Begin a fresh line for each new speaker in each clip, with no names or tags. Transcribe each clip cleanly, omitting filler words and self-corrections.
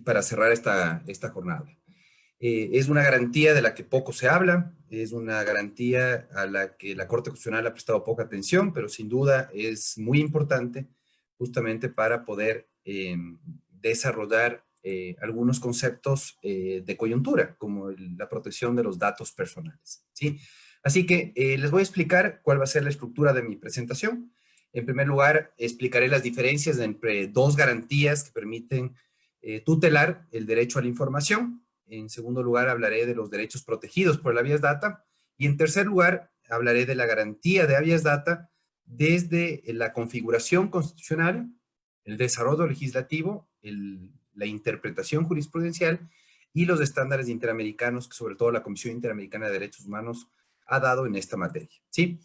para cerrar esta jornada. Es una garantía de la que poco se habla, es una garantía a la que la Corte Constitucional ha prestado poca atención, pero sin duda es muy importante justamente para poder desarrollar algunos conceptos de coyuntura, como la protección de los datos personales, ¿sí? Así que les voy a explicar cuál va a ser la estructura de mi presentación. En primer lugar, explicaré las diferencias entre dos garantías que permiten tutelar el derecho a la información. En segundo lugar, hablaré de los derechos protegidos por el habeas data. Y en tercer lugar, hablaré de la garantía de habeas data desde la configuración constitucional, el desarrollo legislativo, la interpretación jurisprudencial y los estándares interamericanos que sobre todo la Comisión Interamericana de Derechos Humanos ha dado en esta materia, ¿sí?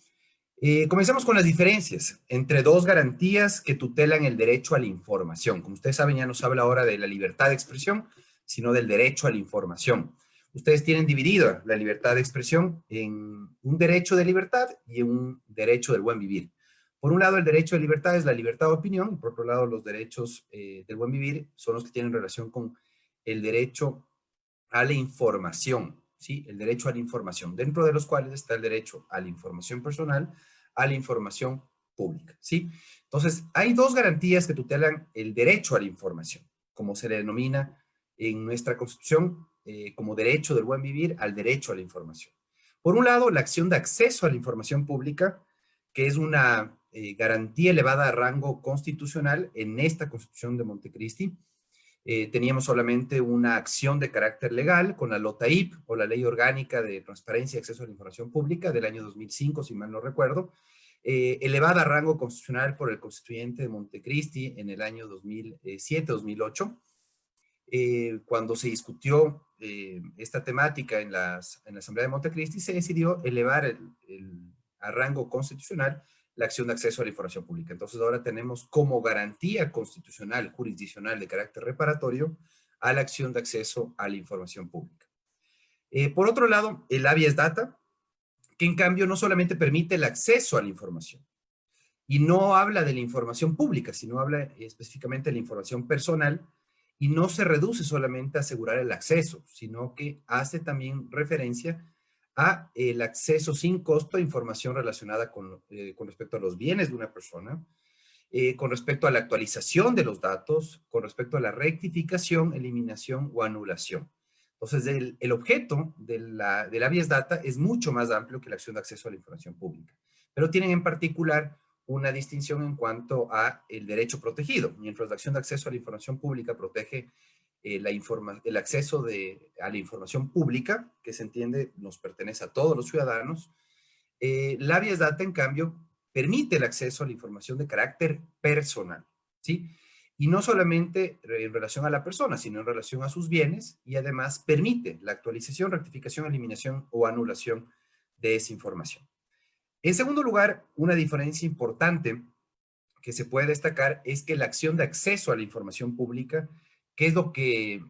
Comencemos con las diferencias entre dos garantías que tutelan el derecho a la información. Como ustedes saben, ya no se habla ahora de la libertad de expresión, sino del derecho a la información. Ustedes tienen dividida la libertad de expresión en un derecho de libertad y un derecho del buen vivir. Por un lado, el derecho de libertad es la libertad de opinión, y por otro lado, los derechos del buen vivir son los que tienen relación con el derecho a la información, ¿sí? El derecho a la información, dentro de los cuales está el derecho a la información personal, a la información pública, ¿sí? Entonces, hay dos garantías que tutelan el derecho a la información, como se le denomina en nuestra Constitución, como derecho del buen vivir al derecho a la información. Por un lado, la acción de acceso a la información pública, que es una garantía elevada a rango constitucional en esta Constitución de Montecristi. Teníamos solamente una acción de carácter legal con la LOTAIP, o la Ley Orgánica de Transparencia y Acceso a la Información Pública, del año 2005, si mal no recuerdo, elevada a rango constitucional por el constituyente de Montecristi en el año 2007-2008. Cuando se discutió esta temática en la Asamblea de Montecristi, se decidió elevar a rango constitucional la acción de acceso a la información pública. Entonces ahora tenemos como garantía constitucional, jurisdiccional de carácter reparatorio, a la acción de acceso a la información pública. Por otro lado, el habeas data, que en cambio no solamente permite el acceso a la información, y no habla de la información pública, sino habla específicamente de la información personal, y no se reduce solamente a asegurar el acceso, sino que hace también referencia a el acceso sin costo a información relacionada con respecto a los bienes de una persona, con respecto a la actualización de los datos, con respecto a la rectificación, eliminación o anulación. Entonces, el objeto del habeas data es mucho más amplio que la acción de acceso a la información pública, pero tienen en particular una distinción en cuanto a el derecho protegido. Mientras la acción de acceso a la información pública protege el acceso a la información pública, que se entiende nos pertenece a todos los ciudadanos, la habeas data, en cambio, permite el acceso a la información de carácter personal, ¿sí? Y no solamente en relación a la persona, sino en relación a sus bienes, y además permite la actualización, rectificación, eliminación o anulación de esa información. En segundo lugar, una diferencia importante que se puede destacar es que la acción de acceso a la información pública, ¿qué es lo que,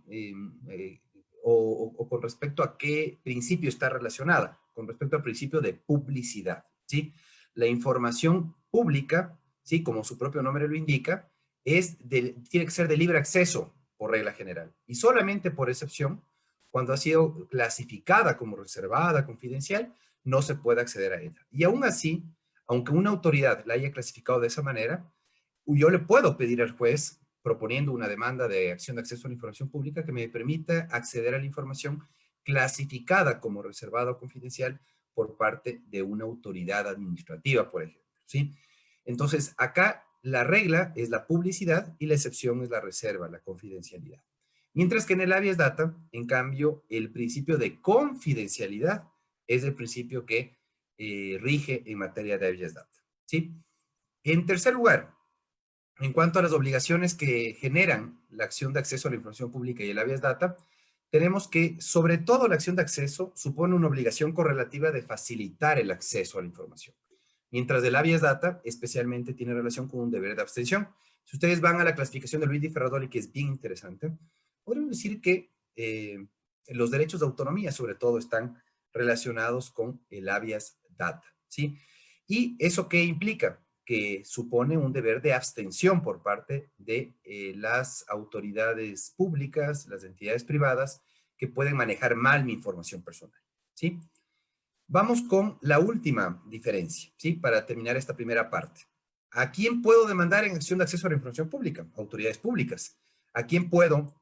o con respecto a qué principio está relacionada? Con respecto al principio de publicidad, ¿sí? La información pública, ¿sí? Como su propio nombre lo indica, tiene que ser de libre acceso por regla general. Y solamente por excepción, cuando ha sido clasificada como reservada, confidencial, no se puede acceder a ella. Y aún así, aunque una autoridad la haya clasificado de esa manera, yo le puedo pedir al juez, proponiendo una demanda de acción de acceso a la información pública, que me permita acceder a la información clasificada como reservada o confidencial por parte de una autoridad administrativa, por ejemplo, ¿sí? Entonces, acá la regla es la publicidad y la excepción es la reserva, la confidencialidad. Mientras que en el habeas data, en cambio, el principio de confidencialidad es el principio que rige en materia de habeas data, ¿sí? En tercer lugar, en cuanto a las obligaciones que generan la acción de acceso a la información pública y el habeas data, tenemos que, sobre todo, la acción de acceso supone una obligación correlativa de facilitar el acceso a la información, mientras el habeas data especialmente tiene relación con un deber de abstención. Si ustedes van a la clasificación de Luigi Ferradoli, que es bien interesante, podemos decir que los derechos de autonomía, sobre todo, están relacionados con el habeas data, ¿sí? ¿Y eso qué implica? que supone un deber de abstención por parte de las autoridades públicas, las entidades privadas, que pueden manejar mal mi información personal, ¿sí? Vamos con la última diferencia, ¿sí? Para terminar esta primera parte. ¿A quién puedo demandar en acción de acceso a la información pública? Autoridades públicas. ¿A quién puedo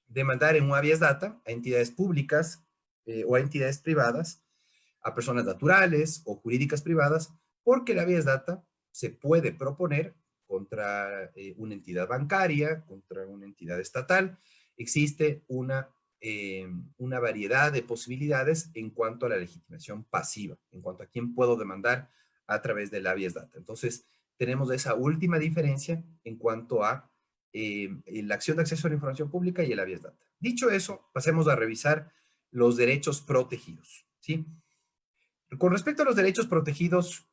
demandar en un habeas data? A entidades públicas o a entidades privadas, a personas naturales o jurídicas privadas, porque el habeas data se puede proponer contra una entidad bancaria, contra una entidad estatal. Existe una variedad de posibilidades en cuanto a la legitimación pasiva, en cuanto a quién puedo demandar a través del habeas data. Entonces, tenemos esa última diferencia en cuanto a la acción de acceso a la información pública y el habeas data. Dicho eso, pasemos a revisar los derechos protegidos, ¿sí? Con respecto a los derechos protegidos,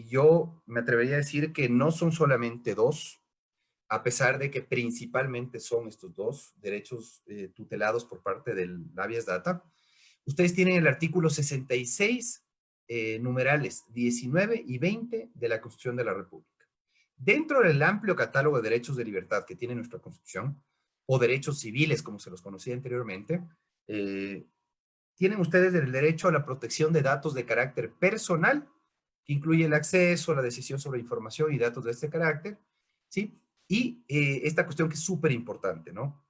yo me atrevería a decir que no son solamente dos, a pesar de que principalmente son estos dos derechos tutelados por parte del habeas data. Ustedes tienen el artículo 66, numerales 19 y 20 de la Constitución de la República. Dentro del amplio catálogo de derechos de libertad que tiene nuestra Constitución, o derechos civiles, como se los conocía anteriormente, tienen ustedes el derecho a la protección de datos de carácter personal, que incluye el acceso, la decisión sobre información y datos de este carácter, ¿sí? Y esta cuestión que es súper importante, ¿no?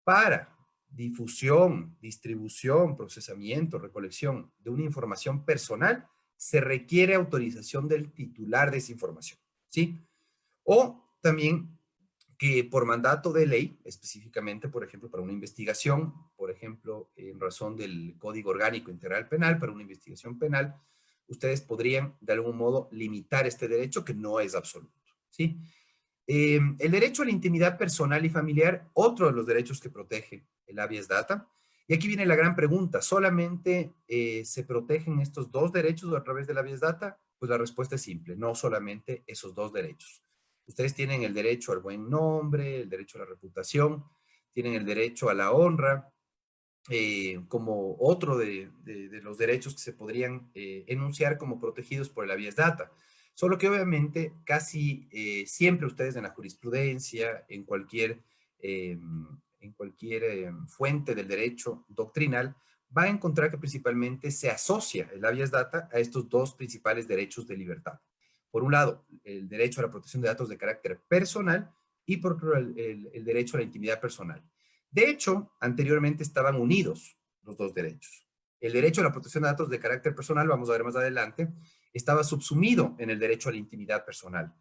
Para difusión, distribución, procesamiento, recolección de una información personal, se requiere autorización del titular de esa información, ¿sí? O también que por mandato de ley, específicamente, por ejemplo, para una investigación, por ejemplo, en razón del Código Orgánico Integral Penal, para una investigación penal, ustedes podrían, de algún modo, limitar este derecho que no es absoluto, ¿sí? El derecho a la intimidad personal y familiar, otro de los derechos que protege el habeas data. Y aquí viene la gran pregunta, ¿solamente se protegen estos dos derechos a través del habeas data? Pues la respuesta es simple, no solamente esos dos derechos. Ustedes tienen el derecho al buen nombre, el derecho a la reputación, tienen el derecho a la honra, como otro de los derechos que se podrían enunciar como protegidos por el habeas data. Solo que obviamente casi siempre ustedes en la jurisprudencia, en cualquier fuente del derecho doctrinal, van a encontrar que principalmente se asocia el habeas data a estos dos principales derechos de libertad. Por un lado, el derecho a la protección de datos de carácter personal y por otro, el derecho a la intimidad personal. De hecho, anteriormente estaban unidos los dos derechos. El derecho a la protección de datos de carácter personal, vamos a ver más adelante, estaba subsumido en el derecho a la intimidad personal.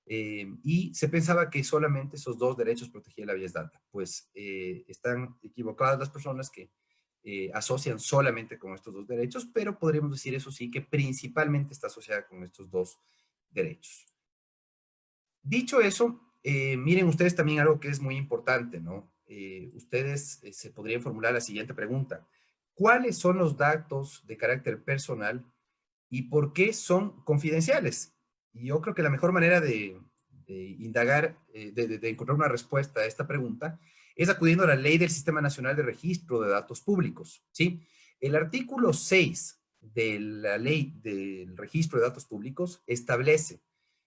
Y se pensaba que solamente esos dos derechos protegía el habeas data. Pues están equivocadas las personas que asocian solamente con estos dos derechos, pero podríamos decir eso sí que principalmente está asociada con estos dos derechos. Dicho eso, miren ustedes también algo que es muy importante, ¿no? Ustedes se podrían formular la siguiente pregunta. ¿Cuáles son los datos de carácter personal y por qué son confidenciales? Y yo creo que la mejor manera de indagar, de encontrar una respuesta a esta pregunta es acudiendo a la Ley del Sistema Nacional de Registro de Datos Públicos, ¿sí? El artículo 6 de la Ley del Registro de Datos Públicos establece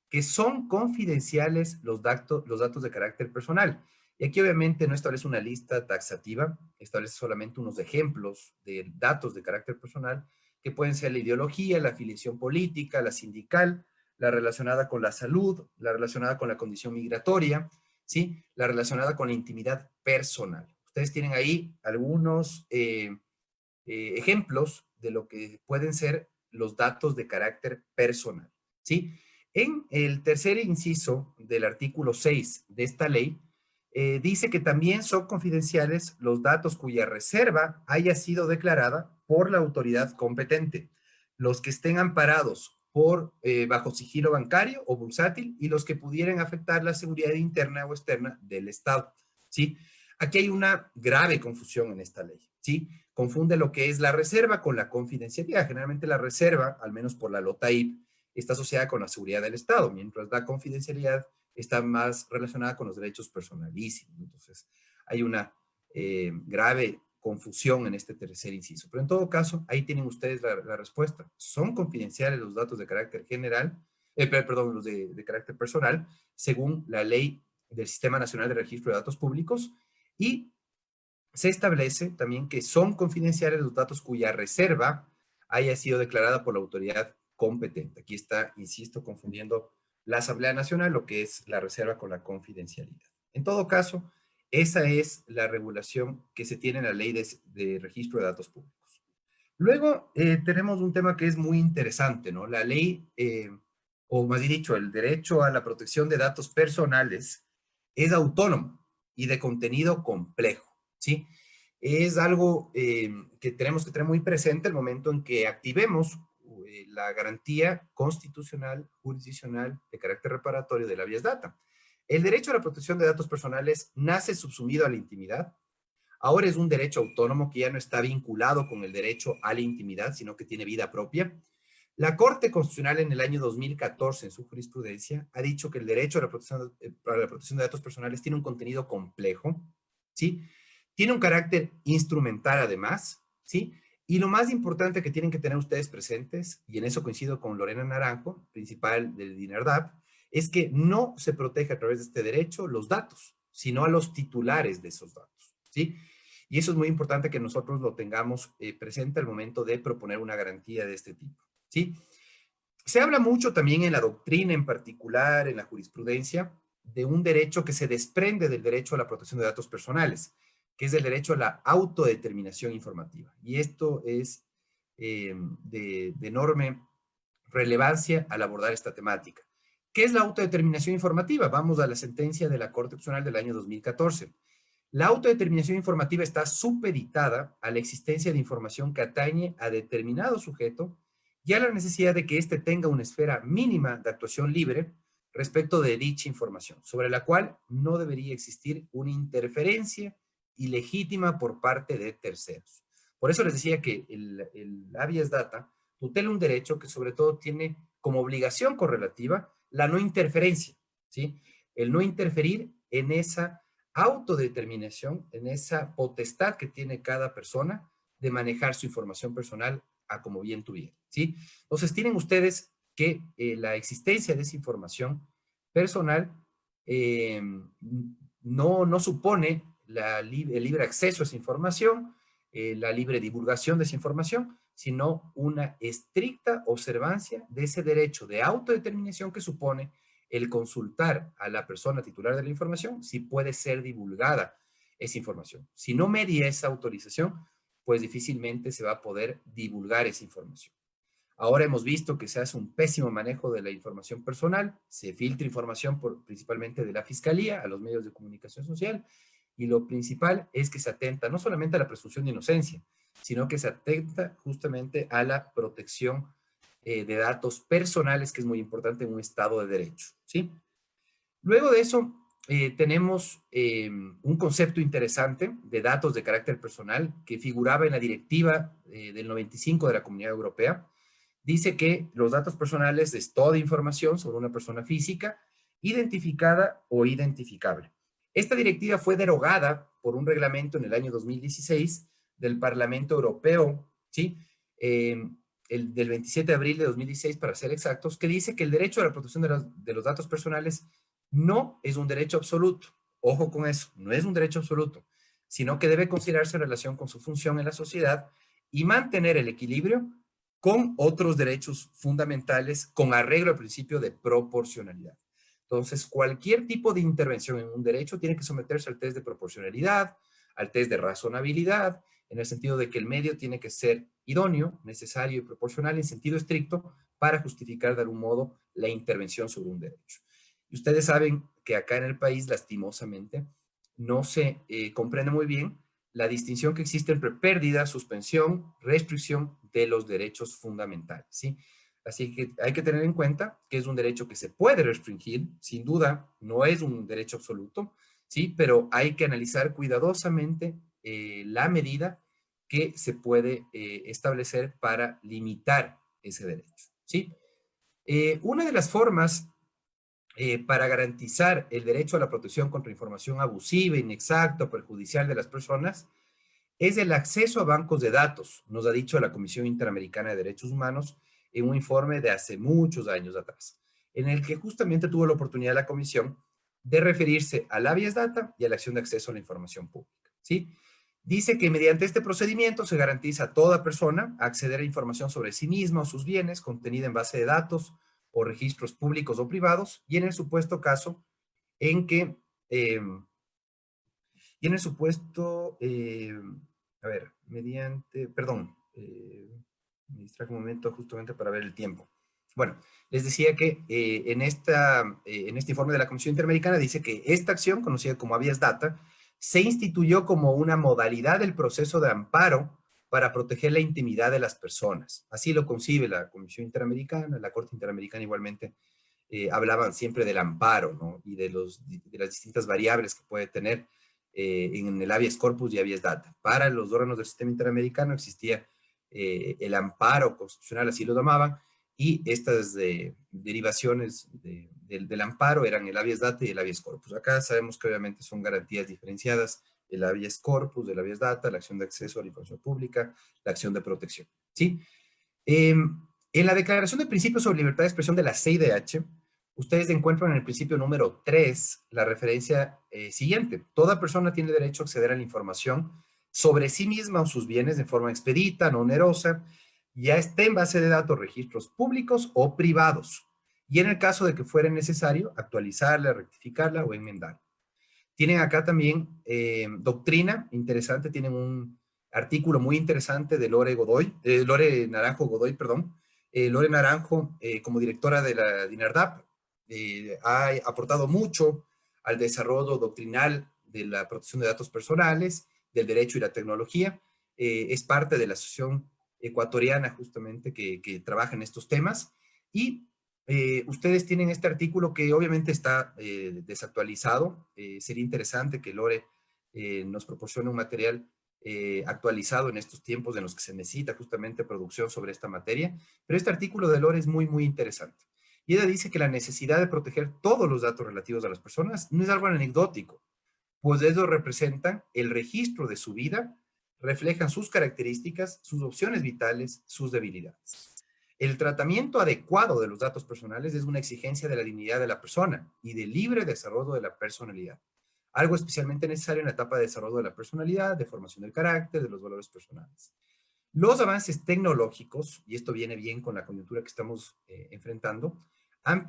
que son confidenciales los datos de carácter personal. Y aquí obviamente no establece una lista taxativa, establece solamente unos ejemplos de datos de carácter personal que pueden ser la ideología, la afiliación política, la sindical, la relacionada con la salud, la relacionada con la condición migratoria, ¿sí? La relacionada con la intimidad personal. Ustedes tienen ahí algunos ejemplos de lo que pueden ser los datos de carácter personal, ¿sí? En el tercer inciso del artículo 6 de esta ley, dice que también son confidenciales los datos cuya reserva haya sido declarada por la autoridad competente, los que estén amparados bajo sigilo bancario o bursátil y los que pudieran afectar la seguridad interna o externa del Estado, ¿sí? Aquí hay una grave confusión en esta ley, ¿sí? Confunde lo que es la reserva con la confidencialidad. Generalmente la reserva, al menos por la LOTAIP, está asociada con la seguridad del Estado, mientras la confidencialidad está más relacionada con los derechos personalísimos. Entonces, hay una grave confusión en este tercer inciso. Pero en todo caso, ahí tienen ustedes la respuesta. Son confidenciales los datos de carácter general, perdón, los de carácter personal, según la ley del Sistema Nacional de Registro de Datos Públicos, y se establece también que son confidenciales los datos cuya reserva haya sido declarada por la autoridad competente. Aquí está, insisto, confundiendo la Asamblea Nacional, lo que es la reserva con la confidencialidad. En todo caso, esa es la regulación que se tiene en la ley de registro de datos públicos. Luego tenemos un tema que es muy interesante, ¿no? La ley, o más bien dicho, el derecho a la protección de datos personales es autónomo y de contenido complejo, ¿sí? Es algo que tenemos que tener muy presente el momento en que activemos la garantía constitucional, jurisdiccional, de carácter reparatorio de la habeas data. El derecho a la protección de datos personales nace subsumido a la intimidad. Ahora es un derecho autónomo que ya no está vinculado con el derecho a la intimidad, sino que tiene vida propia. La Corte Constitucional en el año 2014, en su jurisprudencia, ha dicho que el derecho a la protección de datos personales tiene un contenido complejo, ¿sí? Tiene un carácter instrumental además, ¿sí? Y lo más importante que tienen que tener ustedes presentes, y en eso coincido con Lorena Naranjo, principal del DINARDAP, es que no se protege a través de este derecho los datos, sino a los titulares de esos datos, ¿sí? Y eso es muy importante que nosotros lo tengamos presente al momento de proponer una garantía de este tipo, ¿sí? Se habla mucho también en la doctrina en particular, en la jurisprudencia, de un derecho que se desprende del derecho a la protección de datos personales, que es el derecho a la autodeterminación informativa. Y esto es de enorme relevancia al abordar esta temática. ¿Qué es la autodeterminación informativa? Vamos a la sentencia de la Corte Constitucional del año 2014. La autodeterminación informativa está supeditada a la existencia de información que atañe a determinado sujeto y a la necesidad de que éste tenga una esfera mínima de actuación libre respecto de dicha información, sobre la cual no debería existir una interferencia ilegítima por parte de terceros. Por eso les decía que el habeas data tutela un derecho que sobre todo tiene como obligación correlativa la no interferencia, ¿sí? El no interferir en esa autodeterminación, en esa potestad que tiene cada persona de manejar su información personal a como bien tuviera, ¿sí? Entonces, tienen ustedes que la existencia de esa información personal no supone el libre acceso a esa información, la libre divulgación de esa información, sino una estricta observancia de ese derecho de autodeterminación que supone el consultar a la persona titular de la información si puede ser divulgada esa información. Si no media esa autorización, pues difícilmente se va a poder divulgar esa información. Ahora hemos visto que se hace un pésimo manejo de la información personal, se filtra información principalmente de la Fiscalía a los medios de comunicación social, y lo principal es que se atenta no solamente a la presunción de inocencia, sino que se atenta justamente a la protección de datos personales, que es muy importante en un Estado de Derecho, ¿sí? Luego de eso, tenemos un concepto interesante de datos de carácter personal que figuraba en la directiva del 95 de la Comunidad Europea. Dice que los datos personales es toda información sobre una persona física, identificada o identificable. Esta directiva fue derogada por un reglamento en el año 2016 del Parlamento Europeo, ¿sí? Del 27 de abril de 2016, para ser exactos, que dice que el derecho a la protección de los datos personales no es un derecho absoluto. Ojo con eso, no es un derecho absoluto, sino que debe considerarse en relación con su función en la sociedad y mantener el equilibrio con otros derechos fundamentales con arreglo al principio de proporcionalidad. Entonces, cualquier tipo de intervención en un derecho tiene que someterse al test de proporcionalidad, al test de razonabilidad, en el sentido de que el medio tiene que ser idóneo, necesario y proporcional en sentido estricto para justificar de algún modo la intervención sobre un derecho. Y ustedes saben que acá en el país, lastimosamente, no se comprende muy bien la distinción que existe entre pérdida, suspensión, restricción de los derechos fundamentales, ¿sí? Así que hay que tener en cuenta que es un derecho que se puede restringir, sin duda, no es un derecho absoluto, ¿sí? Pero hay que analizar cuidadosamente la medida que se puede establecer para limitar ese derecho, ¿sí? Una de las formas para garantizar el derecho a la protección contra información abusiva, inexacta o perjudicial de las personas es el acceso a bancos de datos, nos ha dicho la Comisión Interamericana de Derechos Humanos en un informe de hace muchos años atrás. en el que justamente tuvo la oportunidad la comisión de referirse al habeas data y a la acción de acceso a la información pública, ¿sí? Dice que mediante este procedimiento se garantiza a toda persona acceder a información sobre sí misma o sus bienes contenida en base de datos o registros públicos o privados, y en el supuesto caso en que, y en el supuesto, a ver, mediante, perdón, me distrajo un momento justamente para ver el tiempo. Bueno, les decía que en este informe de la Comisión Interamericana dice que esta acción, conocida como habeas data, se instituyó como una modalidad del proceso de amparo para proteger la intimidad de las personas. Así lo concibe la Comisión Interamericana, la Corte Interamericana igualmente hablaban siempre del amparo, ¿no? Y de las distintas variables que puede tener en el habeas corpus y habeas data. Para los órganos del sistema interamericano existía el amparo constitucional, así lo llamaban, y estas derivaciones del amparo eran el habeas data y el habeas corpus. Acá sabemos que obviamente son garantías diferenciadas, el habeas corpus, el habeas data, la acción de acceso a la información pública, la acción de protección, ¿sí? En la Declaración de Principios sobre Libertad de Expresión de la CIDH, ustedes encuentran en el principio número 3 la referencia siguiente. Toda persona tiene derecho a acceder a la información sobre sí misma o sus bienes de forma expedita, no onerosa, ya esté en base de datos, registros públicos o privados. Y en el caso de que fuera necesario, actualizarla, rectificarla o enmendarla. Tienen acá también doctrina interesante, tienen un artículo muy interesante de Lore Naranjo Godoy, perdón. Lore Naranjo, como directora de la DINARDAP, ha aportado mucho al desarrollo doctrinal de la protección de datos personales, del derecho y la tecnología. Es parte de la asociación ecuatoriana justamente que trabaja en estos temas y ustedes tienen este artículo que obviamente está desactualizado. Sería interesante que Lore nos proporcione un material actualizado en estos tiempos en los que se necesita justamente producción sobre esta materia. Pero este artículo de Lore es muy, muy interesante. Y ella dice que la necesidad de proteger todos los datos relativos a las personas no es algo anecdótico, pues ellos representan el registro de su vida, reflejan sus características, sus opciones vitales, sus debilidades. El tratamiento adecuado de los datos personales es una exigencia de la dignidad de la persona y del libre desarrollo de la personalidad. Algo especialmente necesario en la etapa de desarrollo de la personalidad, de formación del carácter, de los valores personales. Los avances tecnológicos, y esto viene bien con la coyuntura que estamos enfrentando, han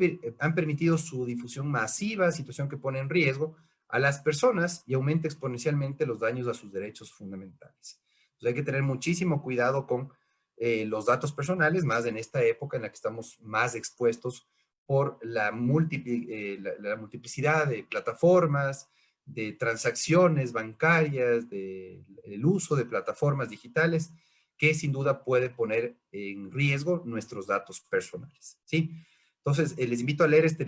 permitido su difusión masiva, situación que pone en riesgo a las personas y aumenta exponencialmente los daños a sus derechos fundamentales. Entonces hay que tener muchísimo cuidado con los datos personales, más en esta época en la que estamos más expuestos por la multiplicidad de plataformas, de transacciones bancarias, del uso de plataformas digitales, que sin duda puede poner en riesgo nuestros datos personales, ¿sí? Entonces, les invito a leer este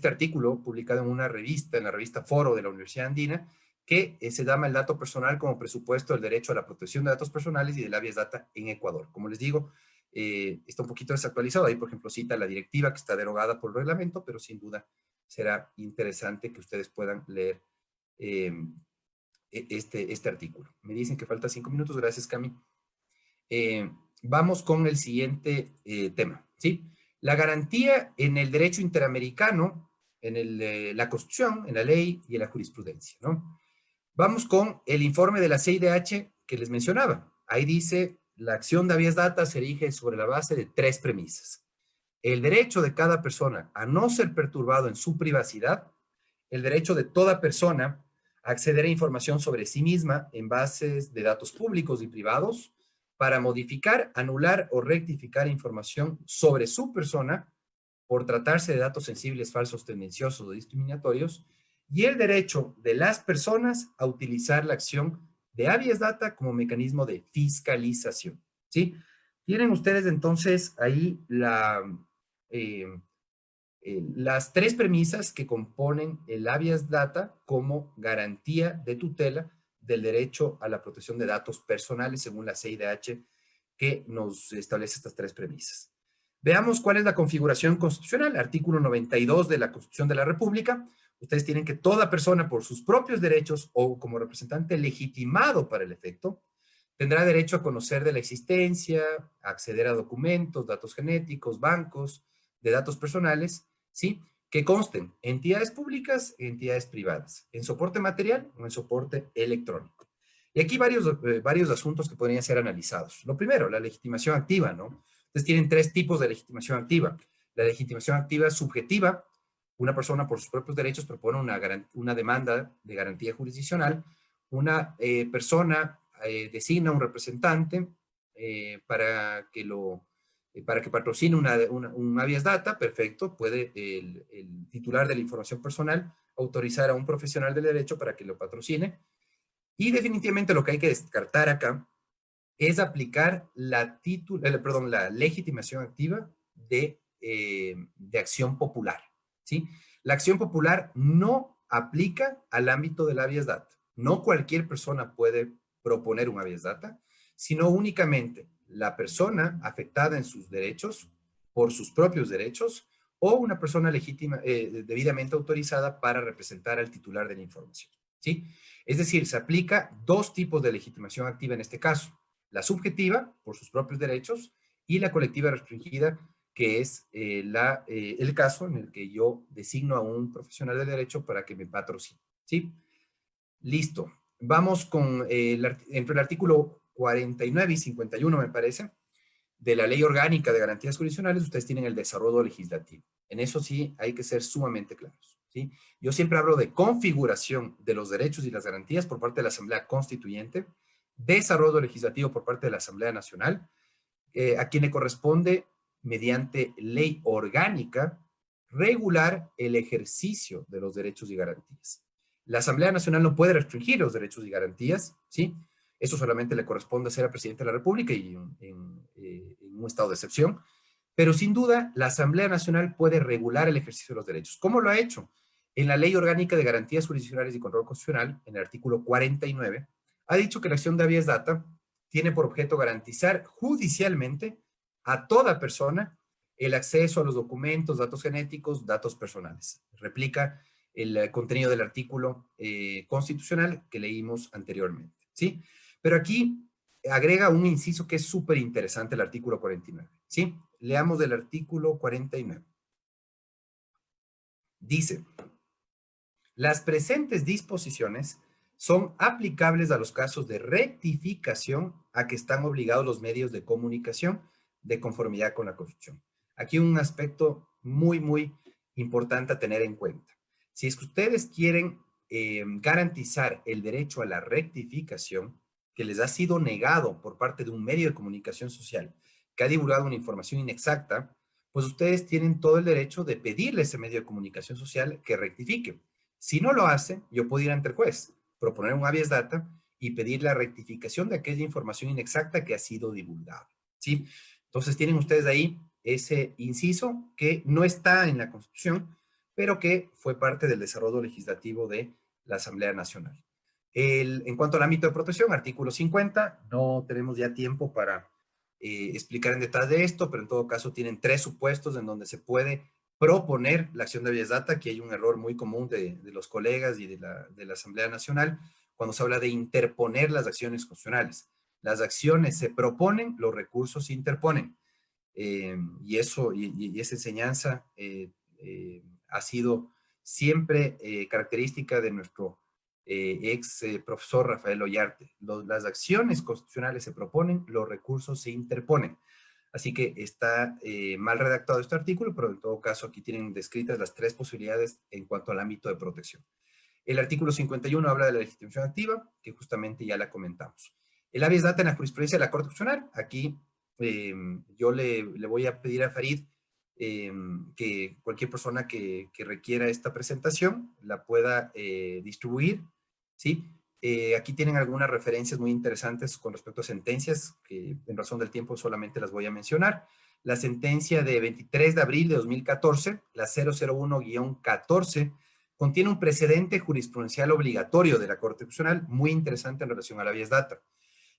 artículo publicado en una revista, en la revista Foro de la Universidad Andina, que se llama el dato personal como presupuesto del derecho a la protección de datos personales y del habeas data en Ecuador. Como les digo, está un poquito desactualizado. Ahí, por ejemplo, cita la directiva que está derogada por el reglamento, pero sin duda será interesante que ustedes puedan leer este artículo. Me dicen que falta 5 minutos. Gracias, Cami. Vamos con el siguiente tema, ¿sí? La garantía en el derecho interamericano, en la Constitución, en la ley y en la jurisprudencia, ¿no? Vamos con el informe de la CIDH que les mencionaba. Ahí dice, la acción de habeas data se erige sobre la base de 3 premisas. El derecho de cada persona a no ser perturbado en su privacidad, el derecho de toda persona a acceder a información sobre sí misma en bases de datos públicos y privados para modificar, anular o rectificar información sobre su persona por tratarse de datos sensibles, falsos, tendenciosos o discriminatorios, y el derecho de las personas a utilizar la acción de habeas data como mecanismo de fiscalización, ¿sí? Tienen ustedes entonces ahí eh, las 3 premisas que componen el habeas data como garantía de tutela del derecho a la protección de datos personales según la CIDH que nos establece estas 3 premisas. Veamos cuál es la configuración constitucional. Artículo 92 de la Constitución de la República. Ustedes tienen que toda persona por sus propios derechos o como representante legitimado para el efecto, tendrá derecho a conocer de la existencia, a acceder a documentos, datos genéticos, bancos, de datos personales, ¿sí? Que consten entidades públicas e entidades privadas, en soporte material o en soporte electrónico. Y aquí varios asuntos que podrían ser analizados. Lo primero, la legitimación activa, ¿no? Entonces tienen tres tipos de legitimación activa. La legitimación activa subjetiva, una persona por sus propios derechos propone una demanda de garantía jurisdiccional, una persona designa un representante para que patrocine un habeas data, perfecto, puede el titular de la información personal autorizar a un profesional del derecho para que lo patrocine. Y definitivamente lo que hay que descartar acá es aplicar la legitimación activa de acción popular, ¿sí? La acción popular no aplica al ámbito del habeas data. No cualquier persona puede proponer un habeas data, sino únicamente la persona afectada en sus derechos, por sus propios derechos, o una persona legítima, debidamente autorizada para representar al titular de la información, ¿sí? Es decir, se aplica dos tipos de legitimación activa en este caso. La subjetiva, por sus propios derechos, y la colectiva restringida, que es el caso en el que yo designo a un profesional de derecho para que me patrocine, ¿sí? Listo. Vamos con, entre el artículo 49 y 51, me parece, de la Ley Orgánica de Garantías Jurisdiccionales, ustedes tienen el desarrollo legislativo. En eso sí hay que ser sumamente claros, ¿sí? Yo siempre hablo de configuración de los derechos y las garantías por parte de la Asamblea Constituyente, desarrollo legislativo por parte de la Asamblea Nacional, a quien le corresponde, mediante ley orgánica, regular el ejercicio de los derechos y garantías. La Asamblea Nacional no puede restringir los derechos y garantías, ¿sí? Eso solamente le corresponde hacer al presidente de la República y en un estado de excepción. Pero sin duda, la Asamblea Nacional puede regular el ejercicio de los derechos. ¿Cómo lo ha hecho? En la Ley Orgánica de Garantías Jurisdiccionales y Control Constitucional, en el artículo 49, ha dicho que la acción de habeas data tiene por objeto garantizar judicialmente a toda persona el acceso a los documentos, datos genéticos, datos personales. Replica el contenido del artículo constitucional que leímos anteriormente, ¿sí? Pero aquí agrega un inciso que es súper interesante, el artículo 49, ¿sí? Leamos del artículo 49. Dice, las presentes disposiciones son aplicables a los casos de rectificación a que están obligados los medios de comunicación de conformidad con la Constitución. Aquí un aspecto muy importante a tener en cuenta. Si es que ustedes quieren garantizar el derecho a la rectificación que les ha sido negado por parte de un medio de comunicación social que ha divulgado una información inexacta, pues ustedes tienen todo el derecho de pedirle a ese medio de comunicación social que rectifique. Si no lo hace, yo puedo ir ante el juez, proponer un habeas data y pedir la rectificación de aquella información inexacta que ha sido divulgada, ¿sí? Entonces tienen ustedes ahí ese inciso que no está en la Constitución, pero que fue parte del desarrollo legislativo de la Asamblea Nacional. En cuanto al ámbito de protección, artículo 50, no tenemos ya tiempo para explicar en detalle esto, pero en todo caso tienen tres supuestos en donde se puede proponer la acción de habeas data. Aquí hay un error muy común de los colegas y de la Asamblea Nacional cuando se habla de interponer las acciones constitucionales. Las acciones se proponen, los recursos se interponen. Y esa enseñanza ha sido siempre característica de nuestro ex profesor Rafael Ollarte. Las acciones constitucionales se proponen, los recursos se interponen. Así que está mal redactado este artículo, pero en todo caso aquí tienen descritas las tres posibilidades en cuanto al ámbito de protección. El artículo 51 habla de la legitimación activa, que justamente ya la comentamos. El habeas data en la jurisprudencia de la Corte Constitucional, aquí yo le voy a pedir a Farid que cualquier persona que requiera esta presentación la pueda distribuir, ¿sí? Aquí tienen algunas referencias muy interesantes con respecto a sentencias, que en razón del tiempo solamente las voy a mencionar. La sentencia de 23 de abril de 2014, la 001-14, contiene un precedente jurisprudencial obligatorio de la Corte Constitucional muy interesante en relación a la habeas data.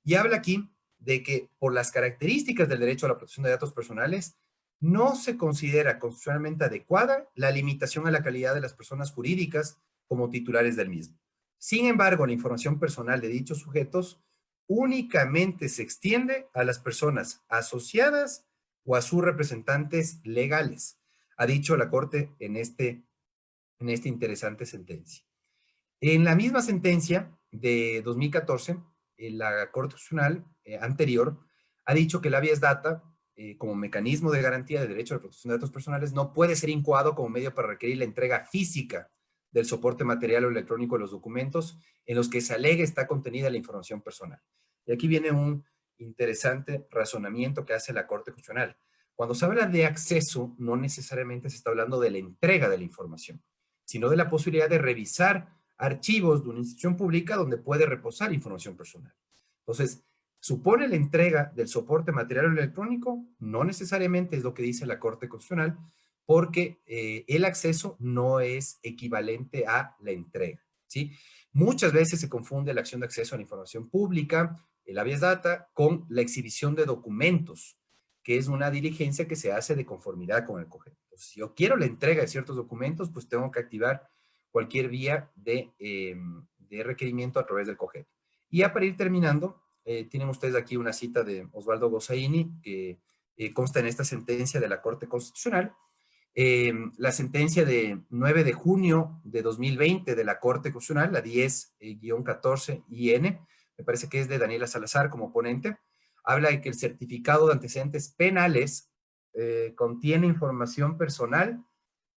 Y habla aquí de que por las características del derecho a la protección de datos personales, no se considera constitucionalmente adecuada la limitación a la calidad de las personas jurídicas como titulares del mismo. Sin embargo, la información personal de dichos sujetos únicamente se extiende a las personas asociadas o a sus representantes legales. ha dicho la Corte en esta interesante sentencia. En la misma sentencia de 2014, la Corte Constitucional anterior ha dicho que el habeas data, como mecanismo de garantía de derecho a la protección de datos personales, no puede ser incoado como medio para requerir la entrega física del soporte material o electrónico de los documentos en los que se alegue está contenida la información personal. Y aquí viene un interesante razonamiento que hace la Corte Constitucional. Cuando se habla de acceso, no necesariamente se está hablando de la entrega de la información, sino de la posibilidad de revisar archivos de una institución pública donde puede reposar información personal. Entonces, ¿supone la entrega del soporte material o electrónico? No necesariamente es lo que dice la Corte Constitucional, porque el acceso no es equivalente a la entrega, ¿sí? Muchas veces se confunde la acción de acceso a la información pública, el habeas data, con la exhibición de documentos, que es una diligencia que se hace de conformidad con el COGED. Entonces, si yo quiero la entrega de ciertos documentos, pues tengo que activar cualquier vía de requerimiento a través del COGED. Y ya para ir terminando, tienen ustedes aquí una cita de Osvaldo Gossaini, que consta en esta sentencia de la Corte Constitucional. La sentencia de 9 de junio de 2020 de la Corte Constitucional, la 10-14-IN, me parece que es de Daniela Salazar como ponente, habla de que el certificado de antecedentes penales contiene información personal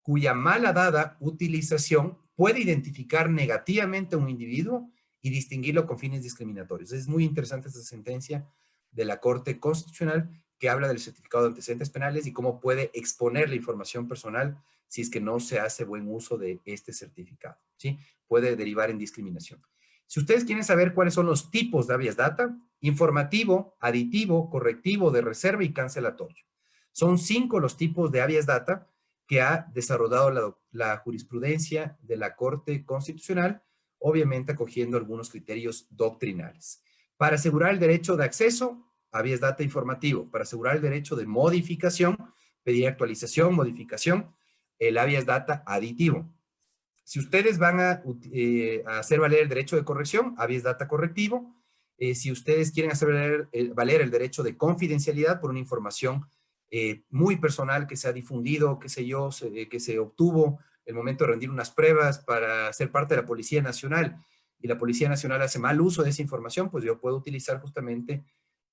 cuya mala dada utilización puede identificar negativamente a un individuo y distinguirlo con fines discriminatorios. Es muy interesante esta sentencia de la Corte Constitucional que habla del certificado de antecedentes penales y cómo puede exponer la información personal si es que no se hace buen uso de este certificado, ¿sí? Puede derivar en discriminación. Si ustedes quieren saber cuáles son los tipos de habeas data, informativo, aditivo, correctivo, de reserva y cancelatorio. Son 5 los tipos de habeas data que ha desarrollado la jurisprudencia de la Corte Constitucional, obviamente acogiendo algunos criterios doctrinales. Para asegurar el derecho de acceso, habeas data informativo. Para asegurar el derecho de modificación, pedir actualización, modificación, el habeas data aditivo. Si ustedes van a hacer valer el derecho de corrección, habeas data correctivo. Si ustedes quieren hacer valer el derecho de confidencialidad por una información muy personal que se ha difundido, qué sé yo, que se obtuvo en el momento de rendir unas pruebas para ser parte de la Policía Nacional, y la Policía Nacional hace mal uso de esa información, pues yo puedo utilizar justamente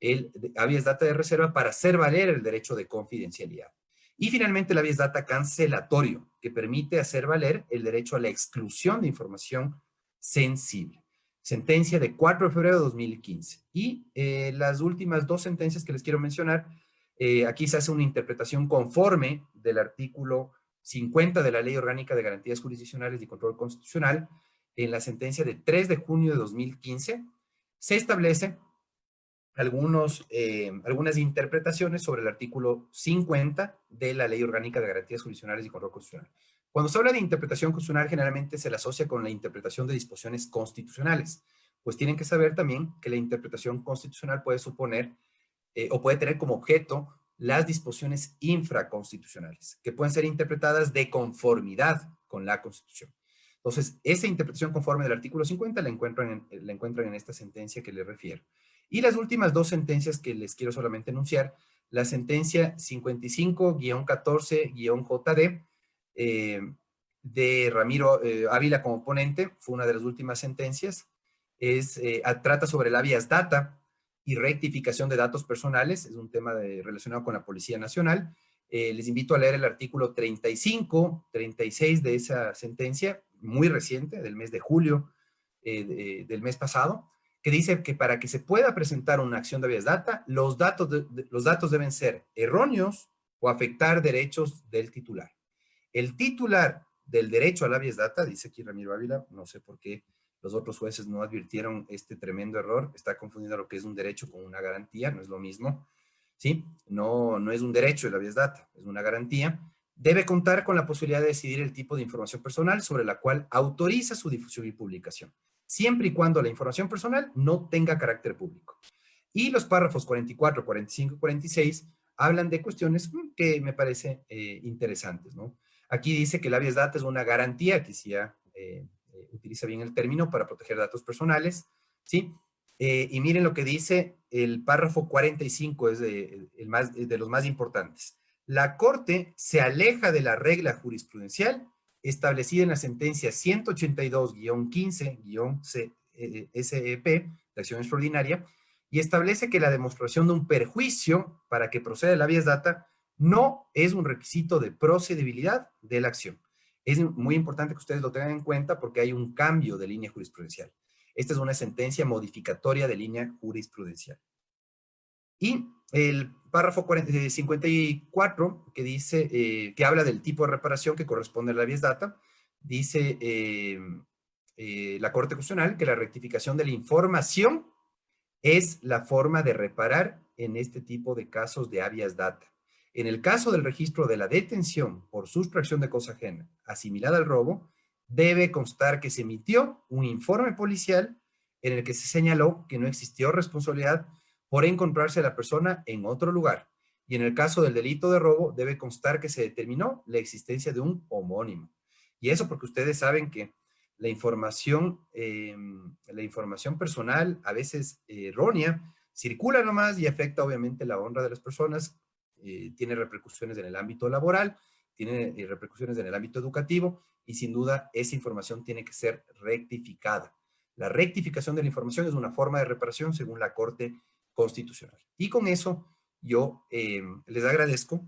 el habeas data de reserva para hacer valer el derecho de confidencialidad. Y finalmente el habeas data cancelatorio, que permite hacer valer el derecho a la exclusión de información sensible. Sentencia de 4 de febrero de 2015. Y las últimas 2 sentencias que les quiero mencionar, aquí se hace una interpretación conforme del artículo 50 de la Ley Orgánica de Garantías Jurisdiccionales y Control Constitucional. En la sentencia de 3 de junio de 2015 se establece algunas interpretaciones sobre el artículo 50 de la Ley Orgánica de Garantías Jurisdiccionales y Control Constitucional. Cuando se habla de interpretación constitucional, generalmente se la asocia con la interpretación de disposiciones constitucionales, pues tienen que saber también que la interpretación constitucional puede suponer o puede tener como objeto las disposiciones infraconstitucionales, que pueden ser interpretadas de conformidad con la Constitución. Entonces, esa interpretación conforme del artículo 50 la encuentran en esta sentencia que les refiero. Y las últimas 2 sentencias que les quiero solamente enunciar, la sentencia 55-14-JD de Ramiro Ávila como ponente, fue una de las últimas sentencias, trata sobre el habeas data y rectificación de datos personales, es un tema relacionado con la Policía Nacional. Les invito a leer el artículo 35, 36 de esa sentencia, muy reciente, del mes de julio del mes pasado, que dice que para que se pueda presentar una acción de habeas data, los datos deben ser erróneos o afectar derechos del titular. El titular del derecho al habeas data, dice aquí Ramiro Ávila, no sé por qué los otros jueces no advirtieron este tremendo error, está confundiendo lo que es un derecho con una garantía, no es lo mismo, ¿sí? No es un derecho el habeas data, es una garantía. Debe contar con la posibilidad de decidir el tipo de información personal sobre la cual autoriza su difusión y publicación, siempre y cuando la información personal no tenga carácter público. Y los párrafos 44, 45 y 46 hablan de cuestiones que me parecen interesantes, ¿no? Aquí dice que el habeas data es una garantía, que sí utiliza bien el término, para proteger datos personales, ¿sí? Y miren lo que dice el párrafo 45, es de los más importantes. La Corte se aleja de la regla jurisprudencial establecida en la sentencia 182-15-SEP, de acción extraordinaria, y establece que la demostración de un perjuicio para que proceda el habeas data no es un requisito de procedibilidad de la acción. Es muy importante que ustedes lo tengan en cuenta porque hay un cambio de línea jurisprudencial. Esta es una sentencia modificatoria de línea jurisprudencial. Y el párrafo 54, que dice, que habla del tipo de reparación que corresponde a la habeas data, dice la Corte Constitucional que la rectificación de la información es la forma de reparar en este tipo de casos de habeas data. En el caso del registro de la detención por sustracción de cosa ajena asimilada al robo, debe constar que se emitió un informe policial en el que se señaló que no existió responsabilidad por encontrarse a la persona en otro lugar. Y en el caso del delito de robo, debe constar que se determinó la existencia de un homónimo. Y eso porque ustedes saben que la información personal, a veces errónea, circula nomás y afecta obviamente la honra de las personas, tiene repercusiones en el ámbito laboral, tiene repercusiones en el ámbito educativo y sin duda esa información tiene que ser rectificada. La rectificación de la información es una forma de reparación según la Corte Constitucional. Y con eso yo les agradezco